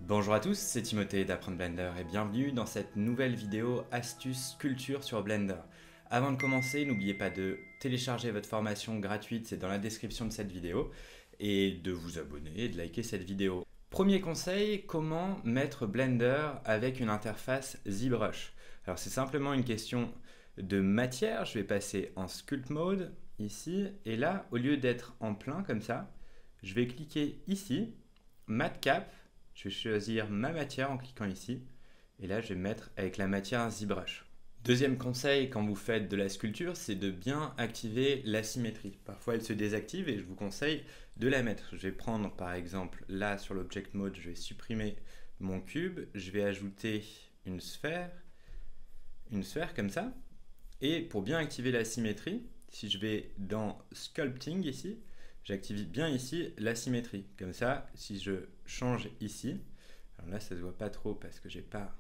Bonjour à tous, c'est Timothée d'Apprendre Blender et bienvenue dans cette nouvelle vidéo astuce culture sur Blender. Avant de commencer, n'oubliez pas de télécharger votre formation gratuite, c'est dans la description de cette vidéo, et de vous abonner et de liker cette vidéo. Premier conseil, comment mettre Blender avec une interface ZBrush. Alors c'est simplement une question de matière, je vais passer en Sculpt Mode ici, et là, au lieu d'être en plein comme ça, je vais cliquer ici, Matte Cap. Je vais choisir ma matière en cliquant ici. Et là, je vais mettre avec la matière ZBrush. Deuxième conseil quand vous faites de la sculpture, c'est de bien activer la symétrie. Parfois, elle se désactive et je vous conseille de la mettre. Je vais prendre par exemple là sur l'Object Mode, je vais supprimer mon cube. Je vais ajouter une sphère comme ça. Et pour bien activer la symétrie, si je vais dans Sculpting ici, j'active bien ici la symétrie. Comme ça, si je change ici, alors là ça ne se voit pas trop parce que j'ai pas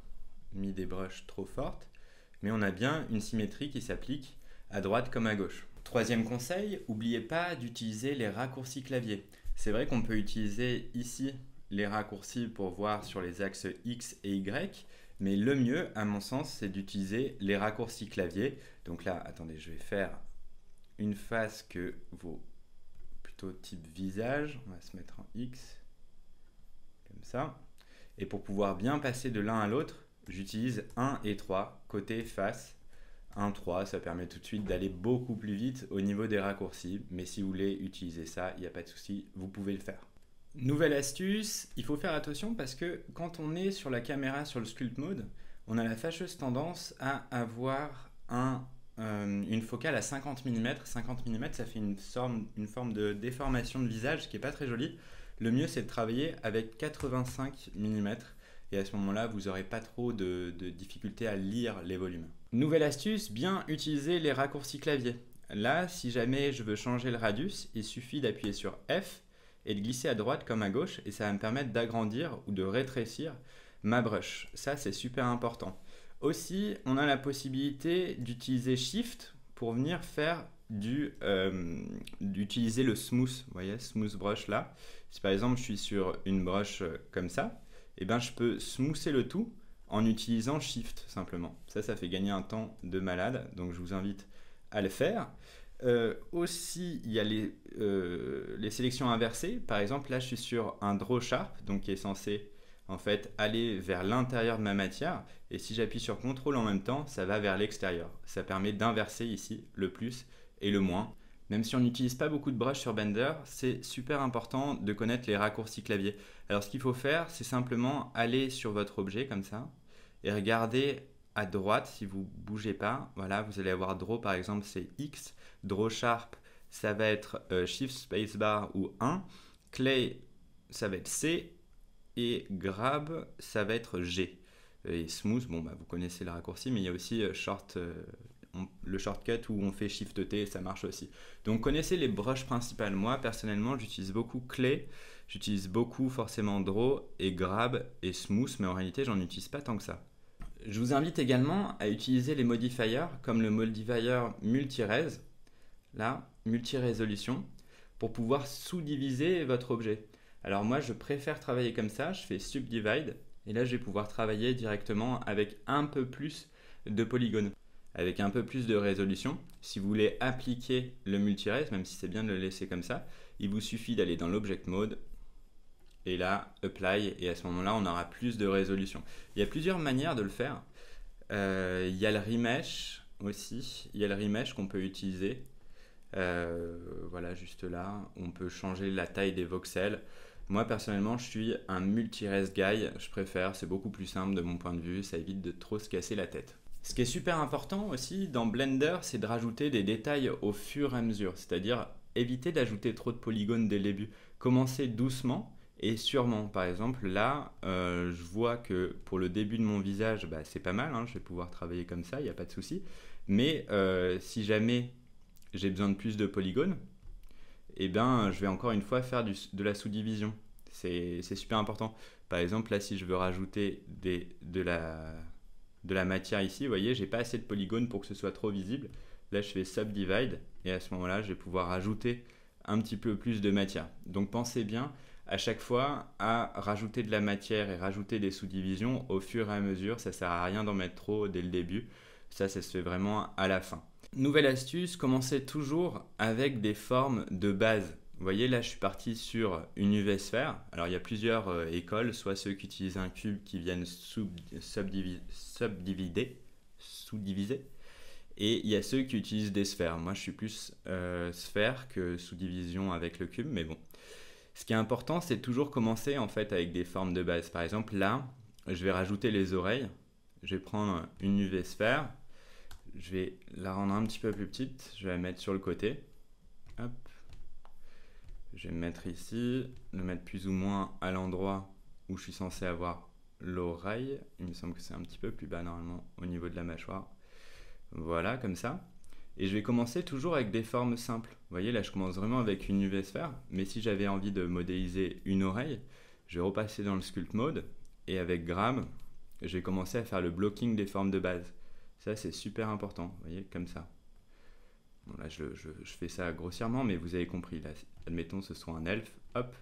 mis des brushes trop fortes, mais on a bien une symétrie qui s'applique à droite comme à gauche. Troisième conseil, n'oubliez pas d'utiliser les raccourcis clavier. C'est vrai qu'on peut utiliser ici les raccourcis pour voir sur les axes X et Y, mais le mieux, à mon sens, c'est d'utiliser les raccourcis clavier. Donc là, attendez, je vais faire une face que vos type visage, on va se mettre en X, comme ça. Et pour pouvoir bien passer de l'un à l'autre, j'utilise 1 et 3, côté, face. 1, 3, ça permet tout de suite d'aller beaucoup plus vite au niveau des raccourcis. Mais si vous voulez utiliser ça, il n'y a pas de souci, vous pouvez le faire. Nouvelle astuce, il faut faire attention parce que quand on est sur la caméra sur le Sculpt Mode, on a la fâcheuse tendance à avoir une focale à 50 mm. 50 mm, ça fait une forme de déformation de visage qui n'est pas très jolie. Le mieux, c'est de travailler avec 85 mm. Et à ce moment-là, vous n'aurez pas trop de difficulté à lire les volumes. Nouvelle astuce, bien utiliser les raccourcis clavier. Là, si jamais je veux changer le radius, il suffit d'appuyer sur F et de glisser à droite comme à gauche. Et ça va me permettre d'agrandir ou de rétrécir ma brush. Ça, c'est super important. Aussi, on a la possibilité d'utiliser Shift pour venir faire d'utiliser le smooth, vous voyez, smooth brush là. Si par exemple je suis sur une brush comme ça, et ben je peux smoother le tout en utilisant Shift simplement. Ça fait gagner un temps de malade, donc je vous invite à le faire. Aussi, il y a les sélections inversées. Par exemple, là je suis sur un Draw Sharp, donc qui est censé en fait aller vers l'intérieur de ma matière, et si j'appuie sur CTRL en même temps, ça va vers l'extérieur. Ça permet d'inverser ici le plus et le moins. Même si on n'utilise pas beaucoup de brushes sur Blender, c'est super important de connaître les raccourcis clavier. Alors ce qu'il faut faire, c'est simplement aller sur votre objet comme ça et regarder à droite si vous ne bougez pas. Voilà, vous allez avoir Draw par exemple, c'est X, Draw Sharp, ça va être Shift Spacebar ou 1, Clay, ça va être C, et Grab, ça va être G. Et Smooth, bon, vous connaissez le raccourci, mais il y a aussi le shortcut où on fait Shift T, ça marche aussi. Donc connaissez les brushes principales. Moi, personnellement, j'utilise beaucoup Clay, j'utilise beaucoup forcément Draw et Grab et Smooth, mais en réalité, j'en utilise pas tant que ça. Je vous invite également à utiliser les modifiers, comme le modifier multi-res, là, multi-résolution, pour pouvoir sous-diviser votre objet. Alors moi, je préfère travailler comme ça, je fais Subdivide, et là, je vais pouvoir travailler directement avec un peu plus de polygones, avec un peu plus de résolution. Si vous voulez appliquer le multi-res, même si c'est bien de le laisser comme ça, il vous suffit d'aller dans l'Object Mode, et là, Apply, et à ce moment-là, on aura plus de résolution. Il y a plusieurs manières de le faire. Il y a le Remesh aussi, il y a le Remesh qu'on peut utiliser. Voilà, juste là, on peut changer la taille des voxels. Moi personnellement, je suis un multi-res guy, je préfère, c'est beaucoup plus simple de mon point de vue, ça évite de trop se casser la tête. Ce qui est super important aussi dans Blender, c'est de rajouter des détails au fur et à mesure, c'est-à-dire éviter d'ajouter trop de polygones dès le début. Commencer doucement et sûrement. Par exemple, là, je vois que pour le début de mon visage, c'est pas mal, hein, je vais pouvoir travailler comme ça, il n'y a pas de souci. Mais si jamais j'ai besoin de plus de polygones, et je vais encore une fois faire de la sous-division. C'est super important. Par exemple, là, si je veux rajouter de la matière ici, vous voyez, j'ai pas assez de polygones pour que ce soit trop visible. Là, je fais Subdivide, et à ce moment-là, je vais pouvoir rajouter un petit peu plus de matière. Donc, pensez bien à chaque fois à rajouter de la matière et rajouter des sous-divisions au fur et à mesure. Ça sert à rien d'en mettre trop dès le début. Ça se fait vraiment à la fin. Nouvelle astuce, commencez toujours avec des formes de base. Vous voyez, là, je suis parti sur une UV sphère. Alors, il y a plusieurs écoles, soit ceux qui utilisent un cube qui viennent sous-diviser, et il y a ceux qui utilisent des sphères. Moi, je suis plus sphère que sous-division avec le cube, mais bon. Ce qui est important, c'est toujours commencer en fait avec des formes de base. Par exemple, là, je vais rajouter les oreilles. Je vais prendre une UV sphère. Je vais la rendre un petit peu plus petite. Je vais la mettre sur le côté. Hop. Je vais me mettre ici, le mettre plus ou moins à l'endroit où je suis censé avoir l'oreille. Il me semble que c'est un petit peu plus bas normalement au niveau de la mâchoire. Voilà, comme ça. Et je vais commencer toujours avec des formes simples. Vous voyez, là, je commence vraiment avec une UV sphère. Mais si j'avais envie de modéliser une oreille, je vais repasser dans le Sculpt Mode. Et avec Gram, je vais commencer à faire le blocking des formes de base. Ça, c'est super important. Vous voyez, comme ça. Bon, là, je fais ça grossièrement, mais vous avez compris. Là, admettons que ce soit un elfe, hop,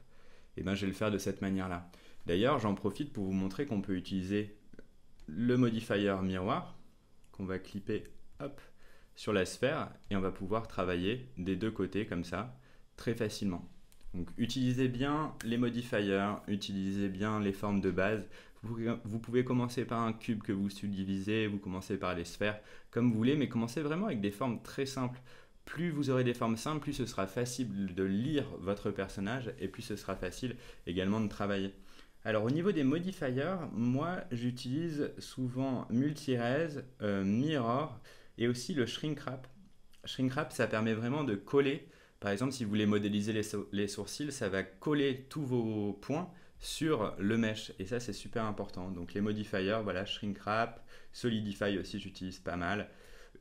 et ben, je vais le faire de cette manière-là. D'ailleurs, j'en profite pour vous montrer qu'on peut utiliser le modifier miroir, qu'on va clipper, hop, sur la sphère, et on va pouvoir travailler des deux côtés comme ça, très facilement. Donc, utilisez bien les modifiers, utilisez bien les formes de base. Vous pouvez commencer par un cube que vous subdivisez, vous commencez par les sphères, comme vous voulez, mais commencez vraiment avec des formes très simples. Plus vous aurez des formes simples, plus ce sera facile de lire votre personnage et plus ce sera facile également de travailler. Alors au niveau des modifiers, moi j'utilise souvent Multi-Res, Mirror et aussi le Shrink Wrap. Shrink Wrap, ça permet vraiment de coller. Par exemple, si vous voulez modéliser les sourcils, ça va coller tous vos points sur le mesh. Et ça, c'est super important. Donc les modifiers, voilà, Shrink Wrap, Solidify aussi, j'utilise pas mal.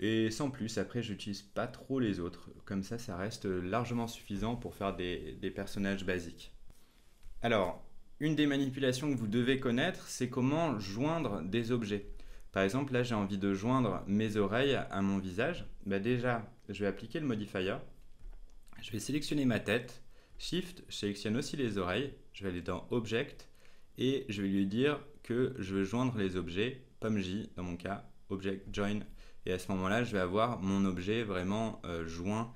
Et sans plus, après, j'utilise pas trop les autres. Comme ça reste largement suffisant pour faire des personnages basiques. Alors, une des manipulations que vous devez connaître, c'est comment joindre des objets. Par exemple, là, j'ai envie de joindre mes oreilles à mon visage. Bah déjà, je vais appliquer le modifier. Je vais sélectionner ma tête. Shift, je sélectionne aussi les oreilles. Je vais aller dans Object et je vais lui dire que je veux joindre les objets, POMJ dans mon cas, Object Join. Et à ce moment-là, je vais avoir mon objet vraiment joint.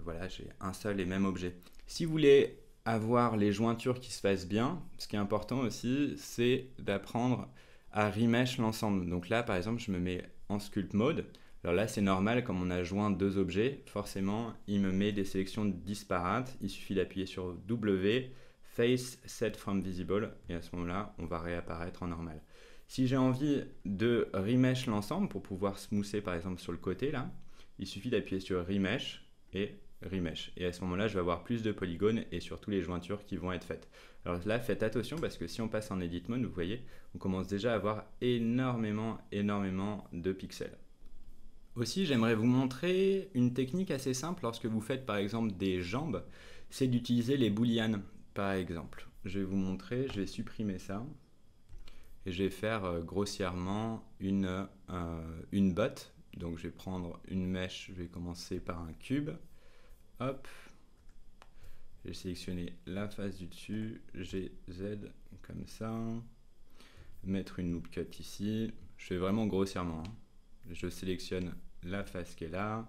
Voilà, j'ai un seul et même objet. Si vous voulez avoir les jointures qui se fassent bien, ce qui est important aussi, c'est d'apprendre à remesh l'ensemble. Donc là, par exemple, je me mets en Sculpt Mode. Alors là, c'est normal, comme on a joint deux objets, forcément, il me met des sélections disparates. Il suffit d'appuyer sur W, Face, Set from Visible, et à ce moment-là, on va réapparaître en normal. Si j'ai envie de remesh l'ensemble pour pouvoir smoother par exemple sur le côté là, il suffit d'appuyer sur Remesh et Remesh. Et à ce moment-là, je vais avoir plus de polygones et surtout les jointures qui vont être faites. Alors là, faites attention parce que si on passe en Edit Mode, vous voyez, on commence déjà à avoir énormément de pixels. Aussi, j'aimerais vous montrer une technique assez simple lorsque vous faites par exemple des jambes, c'est d'utiliser les booleans par exemple. Je vais vous montrer, je vais supprimer ça. Et je vais faire grossièrement une botte. Donc je vais prendre une mèche, je vais commencer par un cube. Hop. Je vais sélectionner la face du dessus, G, Z, comme ça. Mettre une loop cut ici. Je fais vraiment grossièrement. Je sélectionne la face qui est là.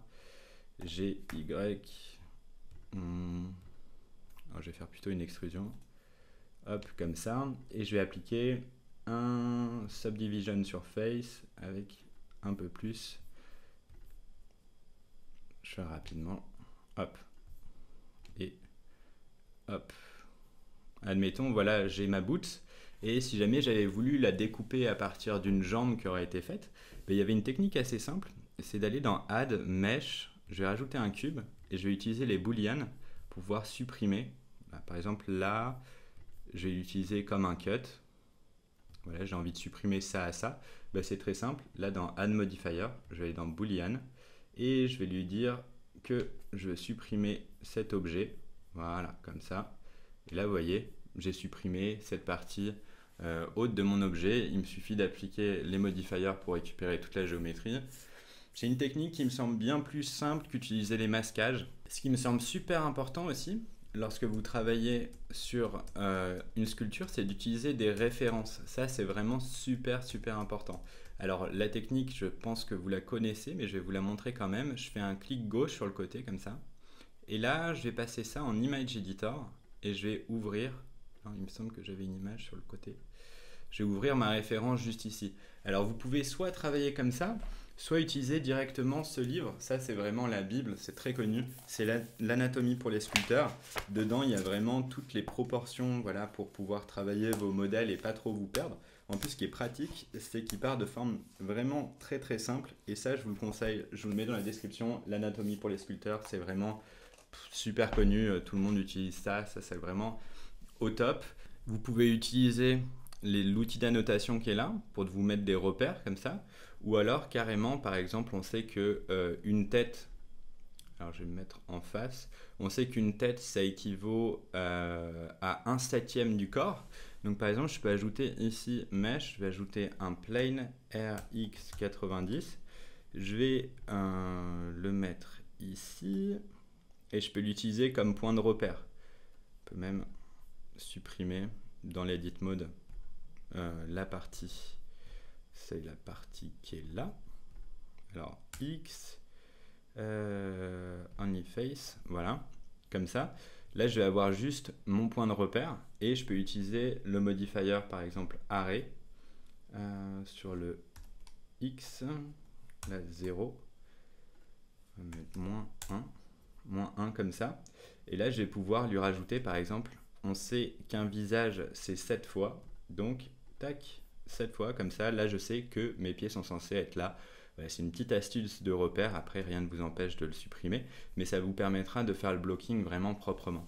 G, Y. Alors, je vais faire plutôt une extrusion. Hop, comme ça. Et je vais appliquer un subdivision sur face avec un peu plus. Je fais rapidement. Hop. Et hop. Admettons, voilà, j'ai ma boot. Et si jamais j'avais voulu la découper à partir d'une jambe qui aurait été faite, ben, il y avait une technique assez simple. C'est d'aller dans Add, Mesh. Je vais rajouter un cube et je vais utiliser les booleans pour pouvoir supprimer. Par exemple, là, je vais l'utiliser comme un cut. Voilà, j'ai envie de supprimer ça à ça. Ben, c'est très simple. Là, dans Add Modifier, je vais aller dans Boolean et je vais lui dire que je veux supprimer cet objet. Voilà, comme ça. Et là, vous voyez, j'ai supprimé cette partie haute de mon objet. Il me suffit d'appliquer les modifiers pour récupérer toute la géométrie. C'est une technique qui me semble bien plus simple qu'utiliser les masquages. Ce qui me semble super important aussi, lorsque vous travaillez sur une sculpture, c'est d'utiliser des références. Ça, c'est vraiment super, super important. Alors, la technique, je pense que vous la connaissez, mais je vais vous la montrer quand même. Je fais un clic gauche sur le côté, comme ça. Et là, je vais passer ça en Image Editor et je vais ouvrir. Non, il me semble que j'avais une image sur le côté. Je vais ouvrir ma référence juste ici. Alors, vous pouvez soit travailler comme ça, soit utiliser directement ce livre. Ça, c'est vraiment la Bible, c'est très connu. C'est l'anatomie pour les sculpteurs. Dedans, il y a vraiment toutes les proportions, voilà, pour pouvoir travailler vos modèles et pas trop vous perdre. En plus, ce qui est pratique, c'est qu'il part de forme vraiment très très simple. Et ça, je vous le conseille, je vous le mets dans la description. L'anatomie pour les sculpteurs, c'est vraiment super connu. Tout le monde utilise ça. Ça, c'est vraiment au top. Vous pouvez utiliser l'outil d'annotation qui est là pour vous mettre des repères comme ça. Ou alors carrément, par exemple, on sait que une tête, alors je vais me mettre en face, on sait qu'une tête, ça équivaut à 1/7 du corps. Donc par exemple, je peux ajouter ici Mesh, je vais ajouter un plane RX90. Je vais le mettre ici et je peux l'utiliser comme point de repère. Je peux même supprimer dans l'edit mode la partie. C'est la partie qui est là. Alors, X, OnlyFace, voilà, comme ça. Là, je vais avoir juste mon point de repère et je peux utiliser le modifier, par exemple, arrêt, sur le X, là, 0, on va mettre moins 1 comme ça. Et là, je vais pouvoir lui rajouter, par exemple, on sait qu'un visage, c'est 7 fois, donc, tac, 7 fois, comme ça, là je sais que mes pieds sont censés être là. Voilà, c'est une petite astuce de repère, après rien ne vous empêche de le supprimer, mais ça vous permettra de faire le blocking vraiment proprement.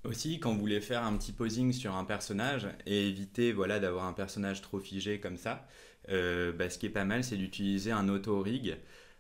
Aussi, quand vous voulez faire un petit posing sur un personnage et éviter voilà, d'avoir un personnage trop figé comme ça, ce qui est pas mal, c'est d'utiliser un auto-rig.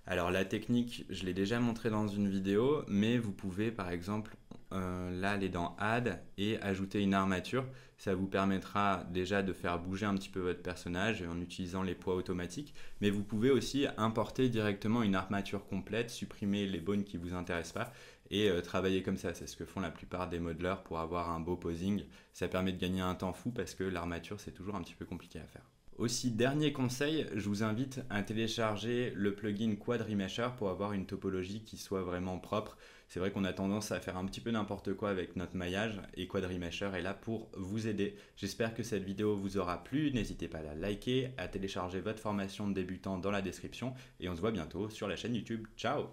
Alors la technique, je l'ai déjà montré dans une vidéo, mais vous pouvez par exemple là aller dans Add et ajouter une armature. Ça vous permettra déjà de faire bouger un petit peu votre personnage en utilisant les poids automatiques, mais vous pouvez aussi importer directement une armature complète, supprimer les bones qui ne vous intéressent pas et travailler comme ça. C'est ce que font la plupart des modeleurs pour avoir un beau posing. Ça permet de gagner un temps fou parce que l'armature c'est toujours un petit peu compliqué à faire. Aussi, dernier conseil, je vous invite à télécharger le plugin Quadrimesher pour avoir une topologie qui soit vraiment propre. C'est vrai qu'on a tendance à faire un petit peu n'importe quoi avec notre maillage et Quadrimesher est là pour vous aider. J'espère que cette vidéo vous aura plu. N'hésitez pas à la liker, à télécharger votre formation de débutant dans la description et on se voit bientôt sur la chaîne YouTube. Ciao!